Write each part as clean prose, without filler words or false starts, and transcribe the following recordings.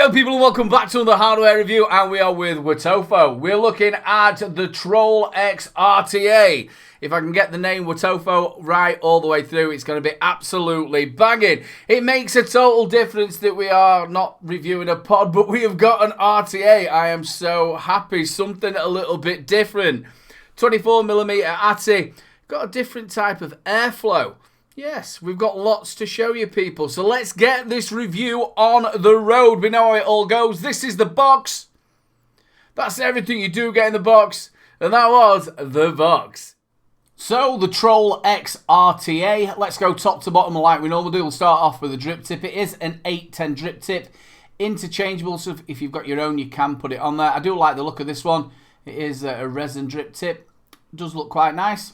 Yo people, and welcome back to another hardware review, and we are with Wotofo. We're looking at the Troll X RTA. If I can get the name Wotofo right all the way through, it's going to be absolutely banging. It makes a total difference that we are not reviewing a pod, but we have got an RTA. I am so happy, something a little bit different. 24mm ATI, got a different type of airflow. Yes, we've got lots to show you people, so let's get this review on the road. We know how it all goes. This is the box. That's everything you do get in the box, and that was the box. So, the Troll X RTA, let's go top to bottom like we normally do. We'll start off with a drip tip. It is an 810 drip tip, interchangeable, so if you've got your own you can put it on there. I do like the look of this one. It is a resin drip tip. It does look quite nice.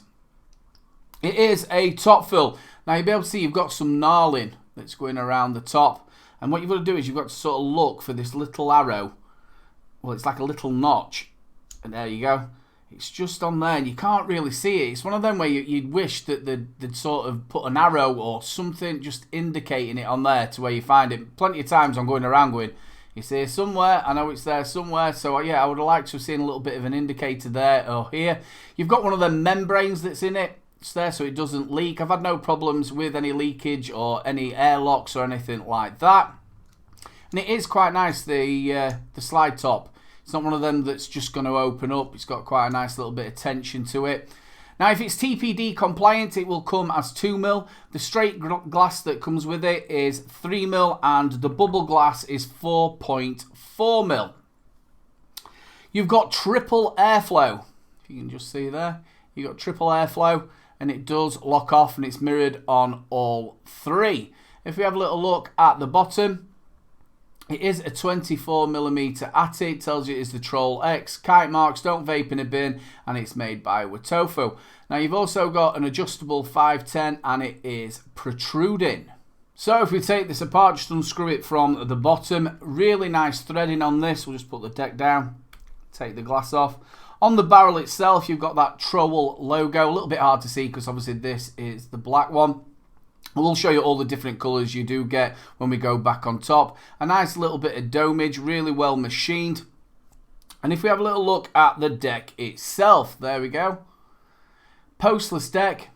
It is a top fill. Now you'll be able to see you've got some knarling that's going around the top. And what you've got to do is you've got to sort of look for this little arrow. Well, it's like a little notch. And there you go. It's just on there and you can't really see it. It's one of them where you'd wish that they'd sort of put an arrow or something just indicating it on there to where you find it. Plenty of times I'm going around going, it's here somewhere, I know it's there somewhere. So yeah, I would have liked to have seen a little bit of an indicator there or here. You've got one of the membranes that's in it. It's there so it doesn't leak. I've had no problems with any leakage or any airlocks or anything like that. And it is quite nice, the slide top. It's not one of them that's just going to open up. It's got quite a nice little bit of tension to it. Now if it's TPD compliant, it will come as 2mm. The straight glass that comes with it is 3mm and the bubble glass is 4.4mm. You've got triple airflow. If you can just see there. You've got triple airflow. And it does lock off and it's mirrored on all three. If we have a little look at the bottom, it is a 24mm ATI. It tells you it's the Troll X. Kite marks, don't vape in a bin, and it's made by Wotofo. Now you've also got an adjustable 510 and it is protruding. So if we take this apart, just unscrew it from the bottom. Really nice threading on this. We'll just put the deck down, take the glass off. On the barrel itself, you've got that Troll logo. A little bit hard to see because obviously this is the black one. We'll show you all the different colours you do get when we go back on top. A nice little bit of domage, really well machined. And if we have a little look at the deck itself, there we go. Postless deck.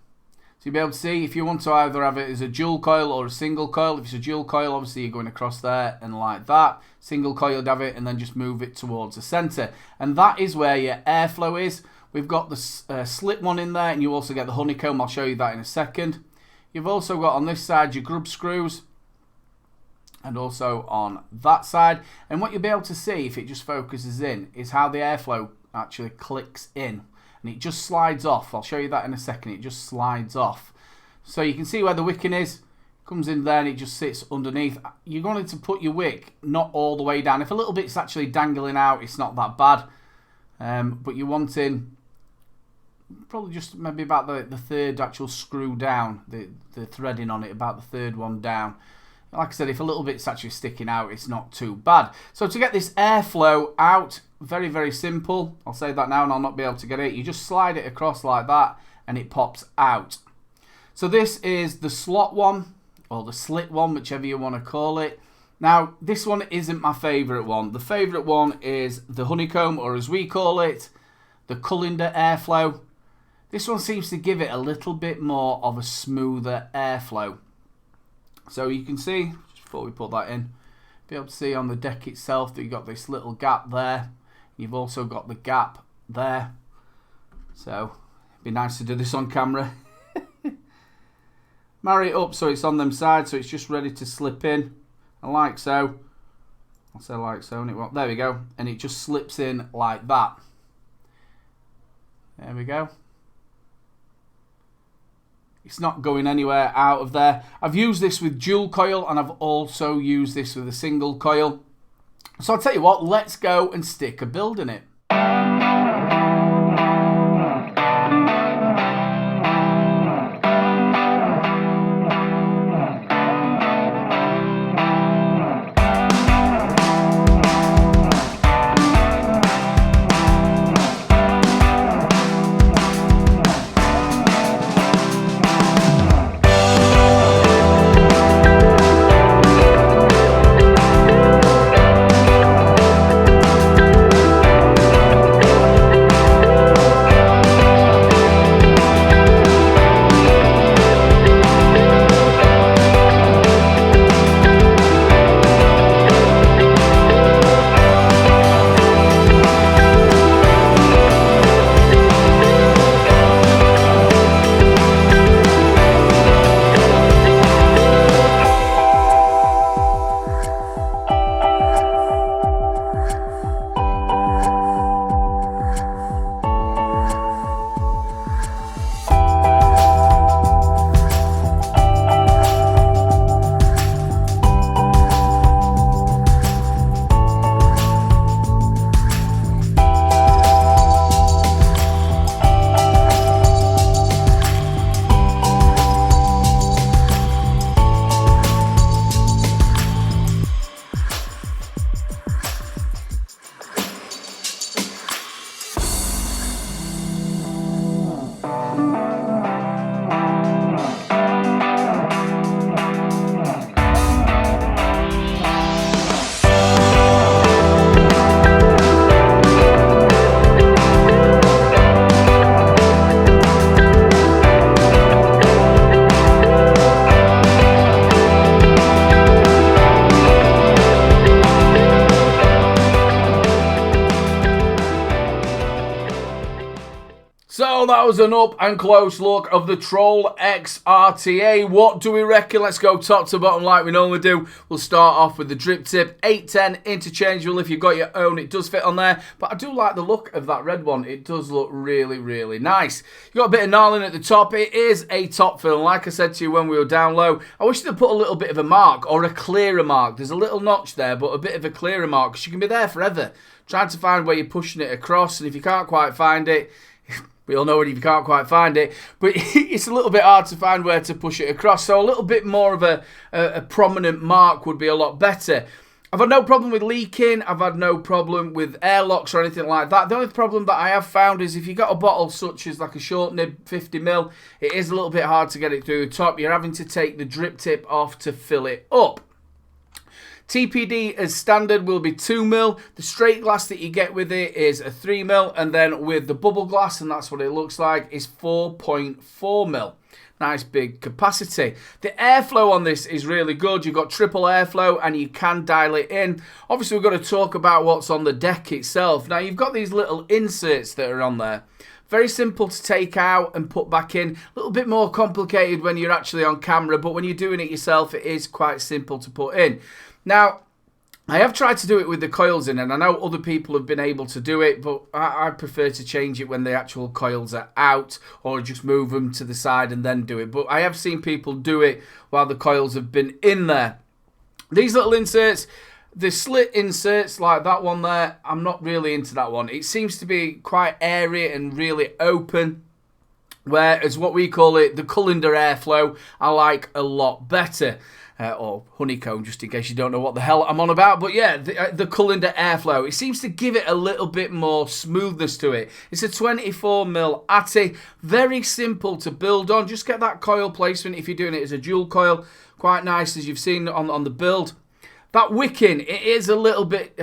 So you'll be able to see if you want to either have it as a dual coil or a single coil. If it's a dual coil, obviously you're going across there and like that. Single coil, you'd have it and then just move it towards the centre. And that is where your airflow is. We've got the slit one in there and you also get the honeycomb. I'll show you that in a second. You've also got on this side your grub screws and also on that side. And what you'll be able to see if it just focuses in is how the airflow actually clicks in. And it just slides off. I'll show you that in a second. It just slides off. So you can see where the wicking is. Comes in there and it just sits underneath. You're going to put your wick not all the way down. If a little bit's actually dangling out, it's not that bad. But you're wanting probably just maybe about the third actual screw down. The threading on it, about the third one down. Like I said, if a little bit's actually sticking out, it's not too bad. So to get this airflow out, very, very simple. I'll say that now and I'll not be able to get it. You just slide it across like that and it pops out. So this is the slot one, or the slit one, whichever you want to call it. Now, this one isn't my favourite one. The favourite one is the honeycomb, or as we call it, the colander airflow. This one seems to give it a little bit more of a smoother airflow. So you can see, just before we put that in, be able to see on the deck itself that you've got this little gap there. You've also got the gap there. So, it'd be nice to do this on camera. Marry it up so it's on them sides, so it's just ready to slip in. And like so. I'll say like so, and it won't. There we go. And it just slips in like that. There we go. It's not going anywhere out of there. I've used this with dual coil and I've also used this with a single coil. So I'll tell you what, let's go and stick a build in it. Well, that was an up and close look of the Troll X RTA. What do we reckon? Let's go top to bottom like we normally do. We'll start off with the drip tip. 810 interchangeable if you've got your own. It does fit on there. But I do like the look of that red one. It does look really, really nice. You've got a bit of knarling at the top. It is a top fill. Like I said to you when we were down low, I wish they'd put a little bit of a mark or a clearer mark. There's a little notch there, but a bit of a clearer mark because you can be there forever trying to find where you're pushing it across. And if you can't quite find it, we all know it if you can't quite find it, but it's a little bit hard to find where to push it across. So a little bit more of a prominent mark would be a lot better. I've had no problem with leaking. I've had no problem with airlocks or anything like that. The only problem that I have found is if you've got a bottle such as like a short nib 50ml, it is a little bit hard to get it through the top. You're having to take the drip tip off to fill it up. TPD as standard will be 2ml. The straight glass that you get with it is a 3ml, and then with the bubble glass, and that's what it looks like, is 4.4ml. Nice big capacity. The airflow on this is really good. You've got triple airflow and you can dial it in. Obviously, we've got to talk about what's on the deck itself. Now, you've got these little inserts that are on there. Very simple to take out and put back in. A little bit more complicated when you're actually on camera, but when you're doing it yourself, it is quite simple to put in. Now, I have tried to do it with the coils in, and I know other people have been able to do it, but I prefer to change it when the actual coils are out, or just move them to the side and then do it. But I have seen people do it while the coils have been in there. These little inserts, the slit inserts like that one there, I'm not really into that one. It seems to be quite airy and really open, whereas what we call it, the colander airflow, I like a lot better. Or honeycomb, just in case you don't know what the hell I'm on about. But yeah, the colander airflow, it seems to give it a little bit more smoothness to it. It's a 24mm ATI, very simple to build on. Just get that coil placement if you're doing it as a dual coil. Quite nice, as you've seen on the build. That wicking, it is a little bit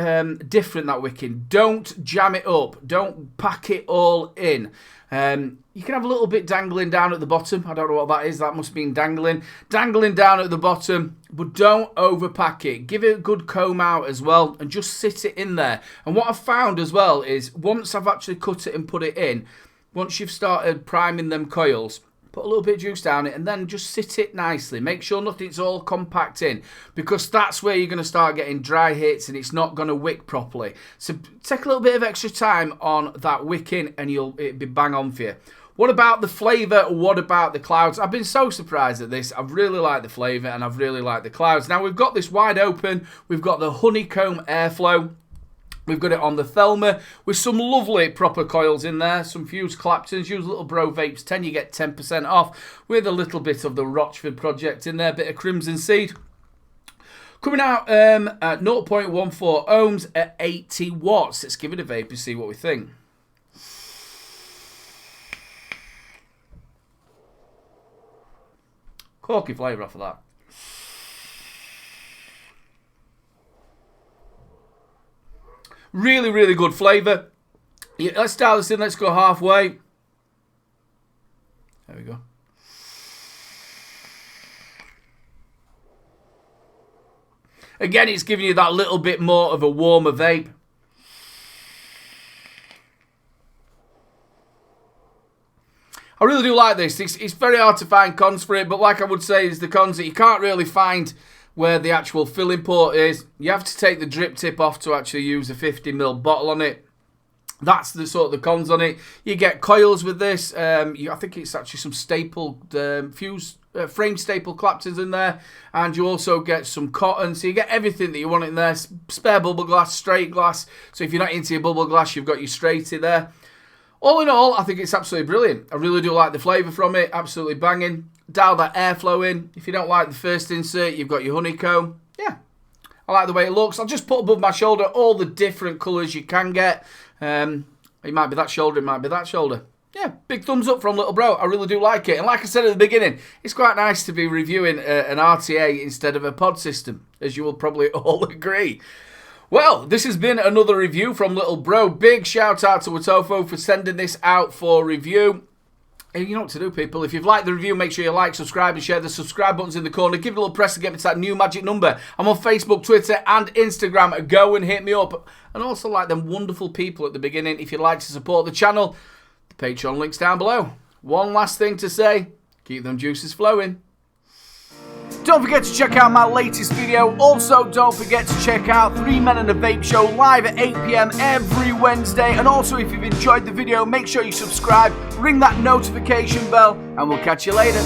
different, that wicking. Don't jam it up. Don't pack it all in. You can have a little bit dangling down at the bottom. I don't know what that is. That must mean dangling. Dangling down at the bottom, but don't overpack it. Give it a good comb out as well and just sit it in there. And what I've found as well is once I've actually cut it and put it in, once you've started priming them coils, put a little bit of juice down it and then just sit it nicely. Make sure nothing's all compact in, because that's where you're going to start getting dry hits and it's not going to wick properly. So take a little bit of extra time on that wicking and it'll be bang on for you. What about the flavour? What about the clouds? I've been so surprised at this. I've really liked the flavour and I've really liked the clouds. Now we've got this wide open. We've got the honeycomb airflow. We've got it on the Thelma with some lovely proper coils in there. Some fused Claptons. Use Little Bro Vapes 10. You get 10% off with a little bit of the Rochford project in there. Bit of Crimson Seed. Coming out at 0.14 ohms at 80 watts. Let's give it a vape and see what we think. Corky flavour off of that. Really, really good flavour. Yeah, let's dial this in. Let's go halfway. There we go. Again, it's giving you that little bit more of a warmer vape. I really do like this. It's very hard to find cons for it, but like I would say is the cons that you can't really find where the actual filling port is. You have to take the drip tip off to actually use a 50ml bottle on it. That's the sort of the cons on it. You get coils with this. I think it's actually some stapled frame staple Claptons in there, and you also get some cotton. So you get everything that you want in there. Spare bubble glass, straight glass. So if you're not into your bubble glass, you've got your straight in there. All in all, I think it's absolutely brilliant. I really do like the flavour from it. Absolutely banging. Dial that airflow in. If you don't like the first insert, you've got your honeycomb. Yeah, I like the way it looks. I'll just put above my shoulder all the different colours you can get. It might be that shoulder, it might be that shoulder. Yeah, big thumbs up from Little Bro. I really do like it. And like I said at the beginning, it's quite nice to be reviewing an RTA instead of a pod system, as you will probably all agree. Well, this has been another review from Little Bro. Big shout out to Wotofo for sending this out for review. And you know what to do, people. If you've liked the review, make sure you like, subscribe, and share. The subscribe button's in the corner. Give it a little press to get me to that new magic number. I'm on Facebook, Twitter, and Instagram. Go and hit me up. And also like them wonderful people at the beginning. If you'd like to support the channel, The Patreon link's down below. One last thing to say, keep them juices flowing. Don't forget to check out my latest video. Also, don't forget to check out 3 Men and a Vape Show live at 8 PM every Wednesday. And also, if you've enjoyed the video, make sure you subscribe, ring that notification bell, and we'll catch you later.